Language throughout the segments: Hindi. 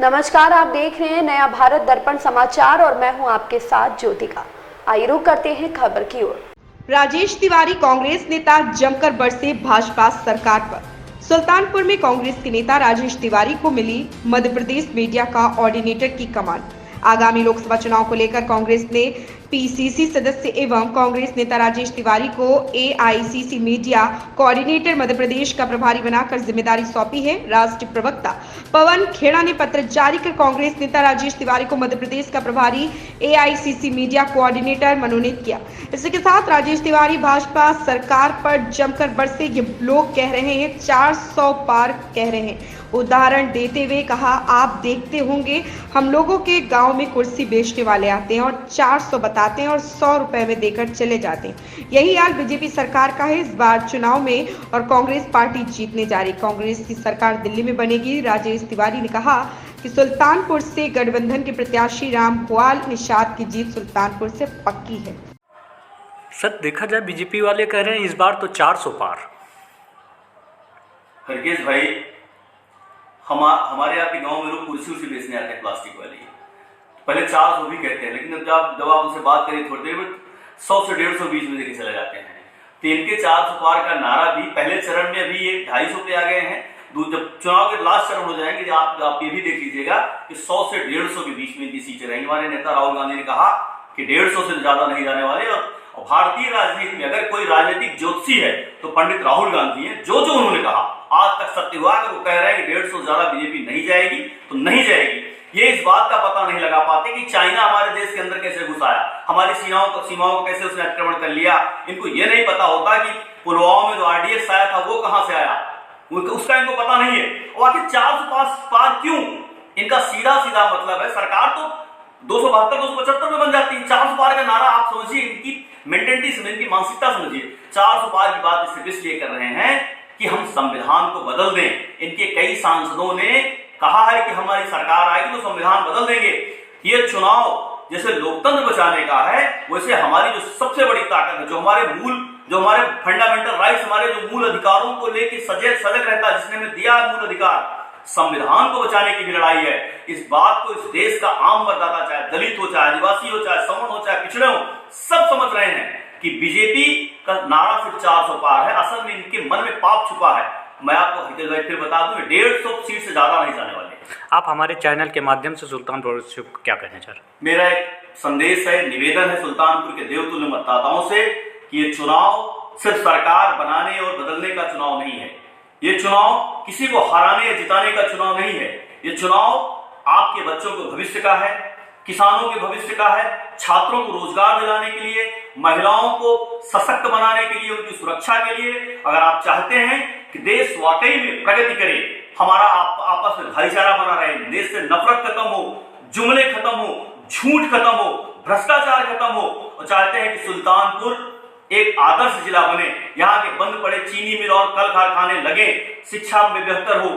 नमस्कार, आप देख रहे हैं नया भारत दर्पण समाचार और मैं हूं आपके साथ ज्योतिका। आइए रुक करते हैं खबर की ओर। राजेश तिवारी कांग्रेस नेता जमकर बरसे भाजपा सरकार पर। सुल्तानपुर में कांग्रेस के नेता राजेश तिवारी को मिली मध्य प्रदेश मीडिया का कोऑर्डिनेटर की कमान। आगामी लोकसभा चुनाव को लेकर कांग्रेस ने पीसीसी सदस्य एवं कांग्रेस नेता राजेश तिवारी को AICC media coordinator Madhya Pradesh का प्रभारी बनाकर जिम्मेदारी सौंपी है। राष्ट्रीय प्रवक्ता पवन खेड़ा ने पत्र जारी कर कांग्रेस नेता राजेश तिवारी को मध्य प्रदेश का प्रभारी एआईसीसी मीडिया कोऑर्डिनेटर मनोनीत किया। इसी के साथ राजेश तिवारी भाजपा सरकार पर जमकर बरसे। ये लोग कह रहे हैं 400 पार कह रहे हैं। उदाहरण देते हुए कहा, आप देखते होंगे हम लोगों के गांव में कुर्सी बेचने वाले आते हैं और 400 बताते हैं और 100 रुपए में देकर चले जाते हैं। यही हाल बीजेपी सरकार का है इस बार चुनाव में और कांग्रेस पार्टी जीतने जा रही। कांग्रेस की सरकार दिल्ली में बनेगी। राजेश तिवारी ने कहा कि सुल्तानपुर से गठबंधन के प्रत्याशी राम भुआल निषाद की जीत सुल्तानपुर से पक्की है। सर, देखा जाए बीजेपी वाले कह रहे हैं इस बार तो 400 पार। हरकेश भाई, हमारे यहाँ के गांव में लोग कुर्सी उर्सी बेचने आते हैं प्लास्टिक वाली। पहले 400 भी कहते हैं, लेकिन जब आप उनसे बात करें थोड़ी देर में 100 से 150 बीच में देके चले जाते हैं। तो इनके 400 पार का नारा भी पहले चरण में अभी ये 250 पे आ गए हैं। जब चुनाव के लास्ट चरण हो जाएंगे, आप ये भी देख लीजिएगा कि 100 से 150 के बीच में इनकी सीटें रहेंगी। हमारे नेता राहुल गांधी ने कहा कि 150 से ज्यादा नहीं जाने वाले। और भारतीय राजनीति में अगर कोई राजनीतिक ज्योतिषी है तो पंडित राहुल गांधी है। जो उन्होंने कहा आज तक सत्य हुआ। अगर वो कह रहे हैं कि 150 से ज्यादा बीजेपी नहीं जाएगी तो नहीं जाएगी। ये इस बात का पता नहीं लगा पाते कि चाइना हमारे देश के अंदर कैसे घुस आया, हमारी सीमाओं को कैसे उसने अतिक्रमण कर लिया। इनको ये नहीं पता होता कि पुलवामा में जो आरडीएक्स आया था वो कहां से आया, उसका इनको पता नहीं है। और आखिर 400 पार क्यों? इनका सीधा मतलब है, सरकार तो 272 275 में बन जाती है। 400 पार का नारा आप समझिए, इनकी मेंटेलिटी समझिए, इनकी मानसिकता समझिए। 400 पार की बात सिर्फ इसलिए कर रहे हैं कि हम संविधान को बदल दें। इनके कई सांसदों ने कहा है कि हमारी सरकार आएगी तो संविधान बदल देंगे। ये चुनाव जैसे लोकतंत्र बचाने का है, वैसे हमारी जो सबसे बड़ी ताकत है, जो हमारे फंडामेंटल राइट्स, हमारे जो मूल अधिकारों को लेकर सजग रहता है, जिसने हमें दिया मूल अधिकार, संविधान को बचाने की भी लड़ाई है। इस बात को इस देश का आम मतदाता, चाहे दलित हो, चाहे आदिवासी हो, चाहे सवर्ण हो, चाहे पिछड़े हो, सब समझ रहे हैं कि बीजेपी का नारा सिर्फ 400 पार है। असल में इनके मन में पाप छुपा है। मैं आपको फिर बता दूं, 150 सीट से ज्यादा नहीं जाने वाले। आप हमारे चैनल के माध्यम से सुल्तानपुर से क्या कहना चाह रहे हैं? मेरा एक संदेश है, निवेदन है सुल्तानपुर के देवतुल्य मतदाताओं से कि ये चुनाव सिर्फ सरकार बनाने और बदलने का चुनाव नहीं है। ये चुनाव किसी को हराने या जिताने का चुनाव नहीं है। ये चुनाव आपके बच्चों के भविष्य का है, किसानों के भविष्य का है, छात्रों को रोजगार दिलाने के लिए, महिलाओं को सशक्त बनाने के लिए, उनकी सुरक्षा के लिए। अगर आप चाहते हैं कि देश वाकई में प्रगति करे, हमारा आपस में भाईचारा बना रहे, देश से नफरत खत्म हो, जुमले खत्म हो, झूठ खत्म हो, भ्रष्टाचार खत्म हो, और चाहते हैं कि सुल्तानपुर एक आदर्श जिला बने, यहाँ के बंद पड़े चीनी मिल और कल कारखाने लगे, शिक्षा में बेहतर हो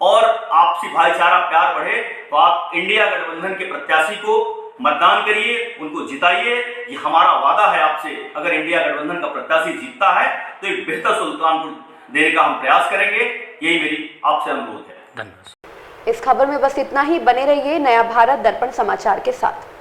और आपसी भाईचारा प्यार बढ़े, तो आप इंडिया गठबंधन के प्रत्याशी को मतदान करिए, उनको जिताइए। ये हमारा वादा है आपसे। अगर इंडिया गठबंधन का प्रत्याशी जीतता है तो एक बेहतर सुल्तानपुर देने का हम प्रयास करेंगे। यही मेरी आपसे अनुरोध है। धन्यवाद। इस खबर में बस इतना ही। बने रहिए नया भारत दर्पण समाचार के साथ।